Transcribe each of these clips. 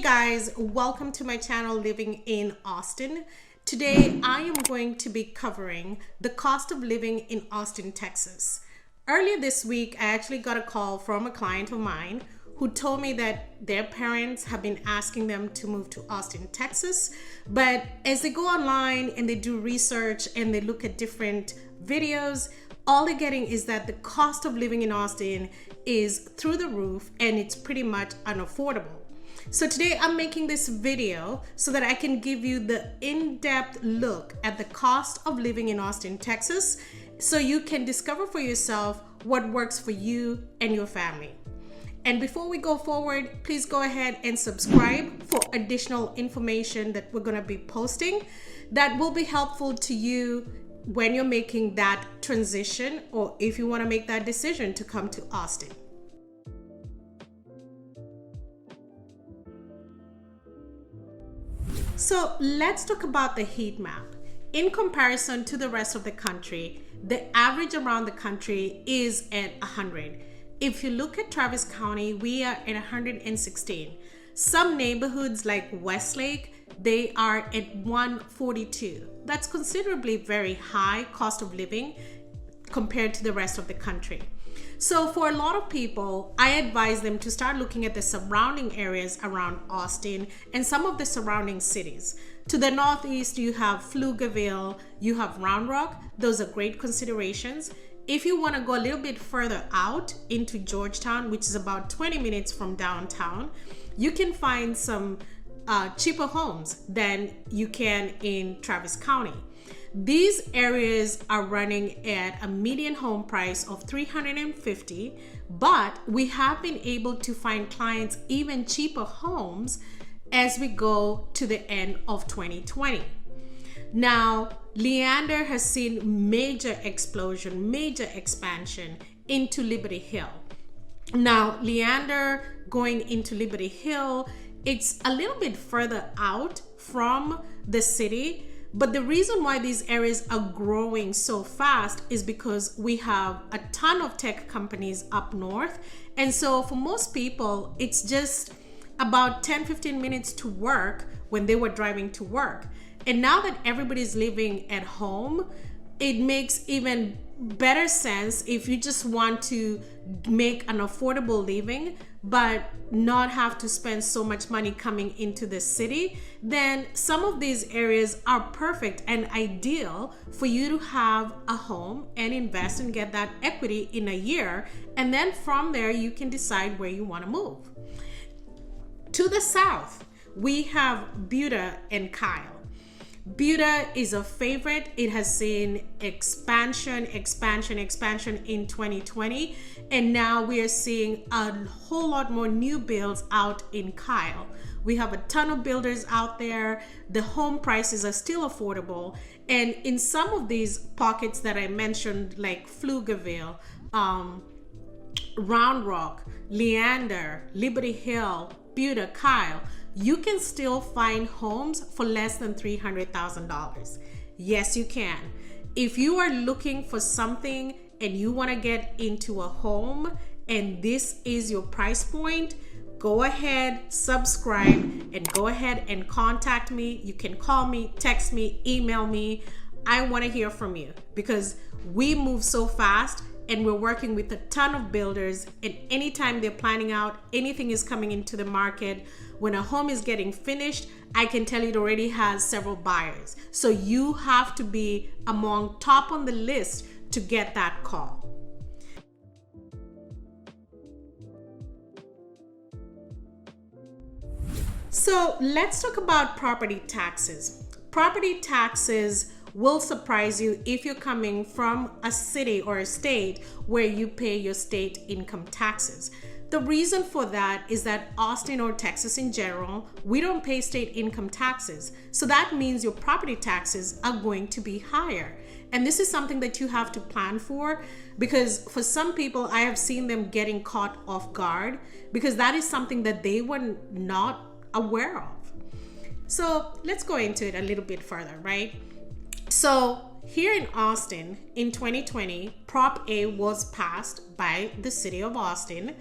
Guys, welcome to my channel Living in Austin. Today I am going to be covering the cost of living in Austin, Texas. Earlier this week I actually got a call from a client of mine who told me that their parents have been asking them to move to Austin, Texas, but as they go online and they do research and they look at different videos, all they're getting is that the cost of living in Austin is through the roof and it's pretty much unaffordable. So today I'm making this video so that I can give you the in-depth look at the cost of living in Austin, Texas, so you can discover for yourself what works for you and your family. And before we go forward, please go ahead and subscribe for additional information that we're going to be posting that will be helpful to you when you're making that transition or if you want to make that decision to come to Austin. So let's talk about the heat map. In comparison to the rest of the country, the average around the country is at 100. If you look at Travis County, we are at 116. Some neighborhoods like Westlake, they are at 142. That's considerably very high cost of living compared to the rest of the country. So for a lot of people, I advise them to start looking at the surrounding areas around Austin and some of the surrounding cities. To the northeast, you have Pflugerville, you have Round Rock. Those are great considerations. If you want to go a little bit further out into Georgetown, which is about 20 minutes from downtown, you can find some cheaper homes than you can in Travis County. These areas are running at a median home price of $350, but we have been able to find clients even cheaper homes as we go to the end of 2020. Now, Leander has seen major explosion, major expansion into Liberty Hill. Now, Leander going into Liberty Hill, it's a little bit further out from the city, but the reason why these areas are growing so fast is because we have a ton of tech companies up north. And so for most people, it's just about 10-15 minutes to work when they were driving to work. And now that everybody's living at home, it makes even better sense if you just want to make an affordable living but not have to spend so much money coming into the city, then some of these areas are perfect and ideal for you to have a home and invest and get that equity in a year. And then from there, you can decide where you want to move. To the south, we have Buda and Kyle. Buda is a favorite. It has seen expansion in 2020, and now we are seeing a whole lot more new builds out in Kyle. We have a ton of builders out there. The home prices are still affordable, and in some of these pockets that I mentioned, like Pflugerville, Round Rock, Leander, Liberty Hill, Buda, Kyle, you can still find homes for less than $300,000. Yes, you can. If you are looking for something and you want to get into a home and this is your price point, go ahead, subscribe, and go ahead and contact me. You can call me, text me, email me. I want to hear from you because we move so fast and we're working with a ton of builders, and anytime they're planning out anything is coming into the market, when a home is getting finished, I can tell you it already has several buyers. So you have to be among top on the list to get that call. So let's talk about property taxes. Property taxes will surprise you if you're coming from a city or a state where you pay your state income taxes. The reason for that is that Austin or Texas in general, we don't pay state income taxes. So that means your property taxes are going to be higher. And this is something that you have to plan for, because for some people, I have seen them getting caught off guard because that is something that they were not aware of. So let's go into it a little bit further, right? So here in Austin in 2020, Prop A was passed by the city of Austin,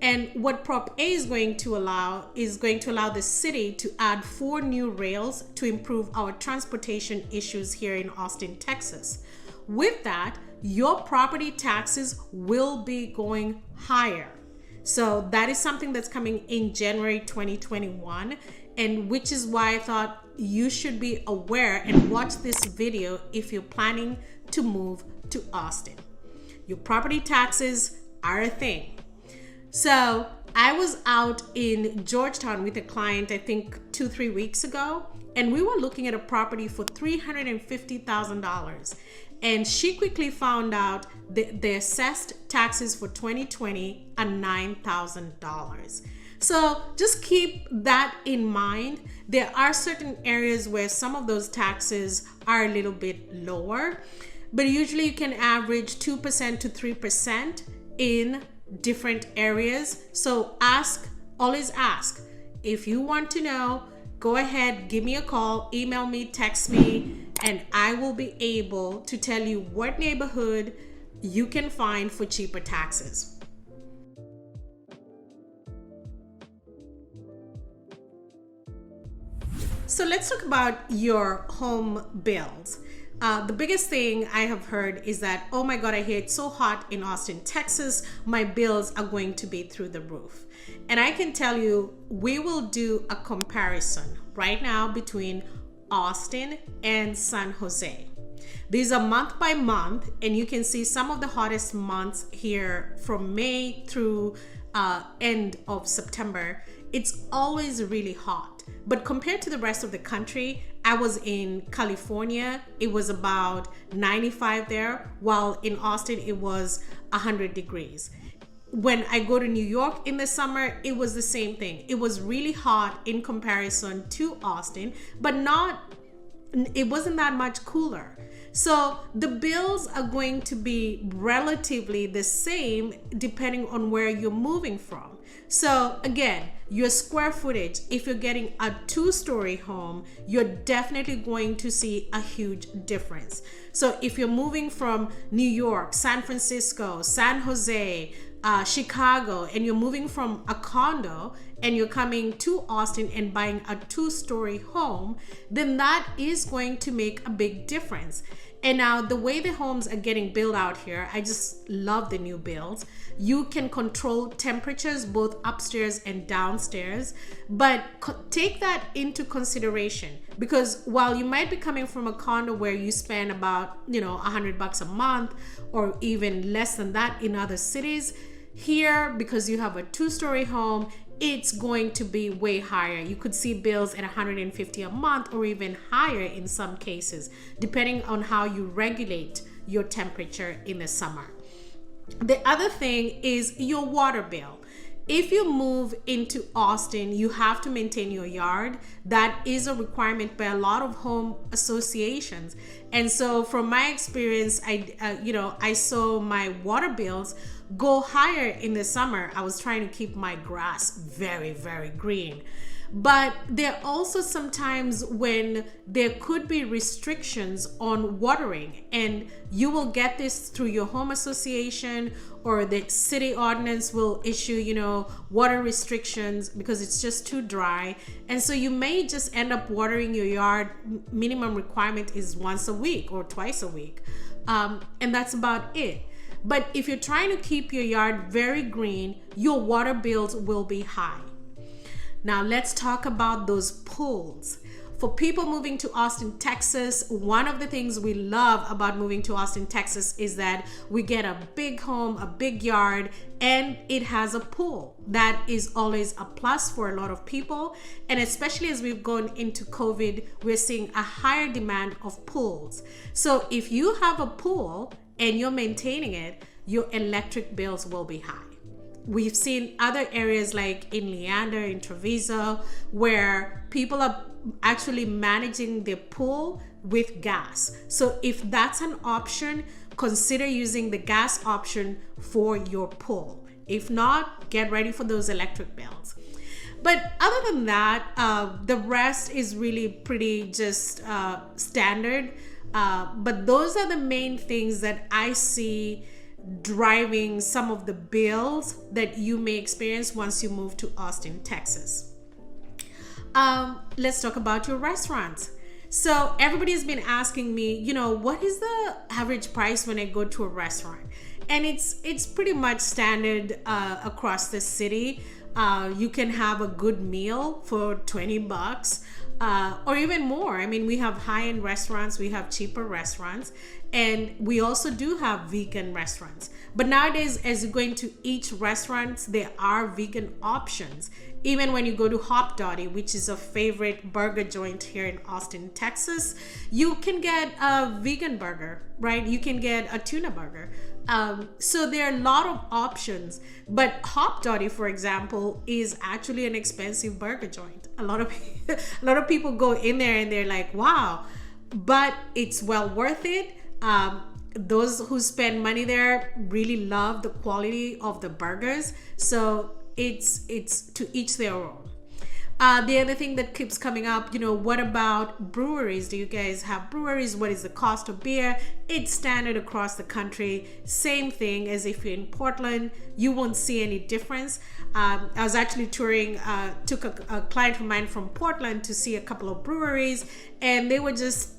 And what Prop A is going to allow the city to add 4 new rails to improve our transportation issues here in Austin, Texas. With that, your property taxes will be going higher. So that is something that's coming in January 2021, and which is why I thought you should be aware and watch this video if you're planning to move to Austin. Your property taxes are a thing. So I was out in Georgetown with a client, I think 2-3 weeks ago, and we were looking at a property for $350,000. And she quickly found out the assessed taxes for 2020 are $9,000. So just keep that in mind. There are certain areas where some of those taxes are a little bit lower, but usually you can average 2% to 3% in different areas. So always ask. If you want to know, go ahead, give me a call, email me, text me, and I will be able to tell you what neighborhood you can find for cheaper taxes. So let's talk about your home bills. The biggest thing I have heard is that, oh my God, I hear it's so hot in Austin, Texas. My bills are going to be through the roof. And I can tell you, we will do a comparison right now between Austin and San Jose. These are month by month, and you can see some of the hottest months here from May through end of September. It's always really hot. But compared to the rest of the country, I was in California, it was about 95 there, while in Austin it was 100 degrees. When I go to New York in the summer, it was the same thing. It was really hot in comparison to Austin, but it wasn't that much cooler. So the bills are going to be relatively the same depending on where you're moving from. So again, your square footage, if you're getting a 2-story home, you're definitely going to see a huge difference. So if you're moving from New York, San Francisco, San Jose, Chicago, and you're moving from a condo and you're coming to Austin and buying a 2-story home, then that is going to make a big difference. And now the way the homes are getting built out here, I just love the new builds. You can control temperatures both upstairs and downstairs, but take that into consideration, because while you might be coming from a condo where you spend about, $100 a month or even less than that in other cities, here, because you have a 2-story home, it's going to be way higher. You could see bills at $150 a month or even higher in some cases, depending on how you regulate your temperature in the summer. The other thing is your water bill. If you move into Austin, you have to maintain your yard. That is a requirement by a lot of home associations. And so from my experience, I saw my water bills go higher in the summer. I was trying to keep my grass very, very green. But there are also some times when there could be restrictions on watering, and you will get this through your home association, or the city ordinance will issue, water restrictions because it's just too dry. And so you may just end up watering your yard. Minimum requirement is once a week or twice a week. And that's about it. But if you're trying to keep your yard very green, your water bills will be high. Now let's talk about those pools. For people moving to Austin, Texas, one of the things we love about moving to Austin, Texas is that we get a big home, a big yard, and it has a pool. That is always a plus for a lot of people. And especially as we've gone into COVID, we're seeing a higher demand of pools. So if you have a pool and you're maintaining it, your electric bills will be high. We've seen other areas like in Leander, in Treviso, where people are actually managing their pool with gas. So if that's an option, consider using the gas option for your pool. If not, get ready for those electric bills. But other than that, the rest is really pretty just standard. But those are the main things that I see driving some of the bills that you may experience once you move to Austin, Texas. Let's talk about your restaurants. So everybody's been asking me, what is the average price when I go to a restaurant? And it's pretty much standard across the city. You can have a good meal for $20 or even more. I mean, we have high-end restaurants, we have cheaper restaurants, and we also do have vegan restaurants. But nowadays, as you go into each restaurant, there are vegan options. Even when you go to Hop Dottie, which is a favorite burger joint here in Austin, Texas, you can get a vegan burger, right? You can get a tuna burger. So there are a lot of options. But Hop Dottie, for example, is actually an expensive burger joint. A lot of people go in there and they're like, wow, but it's well worth it. Those who spend money there really love the quality of the burgers. So it's to each their own. The other thing that keeps coming up, what about breweries? Do you guys have breweries? What is the cost of beer? It's standard across the country. Same thing as if you're in Portland. You won't see any difference. I was actually touring, took a client of mine from Portland to see a couple of breweries, and they were just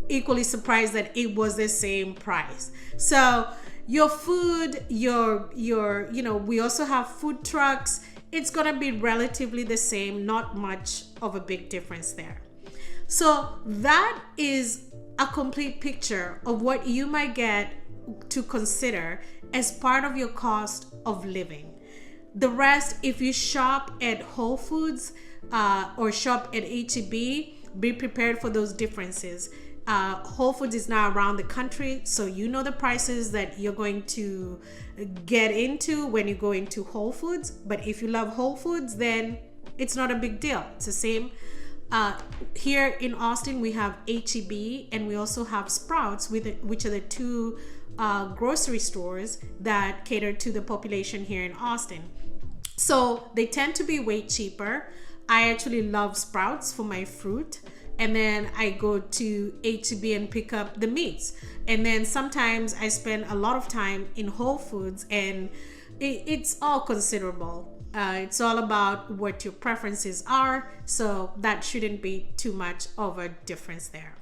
equally surprised that it was the same price. So your food, we also have food trucks. It's gonna be relatively the same, not much of a big difference there. So that is a complete picture of what you might get to consider as part of your cost of living. The rest, if you shop at Whole Foods or shop at H-E-B, be prepared for those differences. Whole Foods is now around the country, so you know the prices that you're going to get into when you go into Whole Foods. But if you love Whole Foods, then it's not a big deal. It's the same. Here in Austin, we have H-E-B and we also have Sprouts, which are the two grocery stores that cater to the population here in Austin. So they tend to be way cheaper. I actually love Sprouts for my fruit. And then I go to H-E-B and pick up the meats. And then sometimes I spend a lot of time in Whole Foods, and it's all considerable. It's all about what your preferences are. So that shouldn't be too much of a difference there.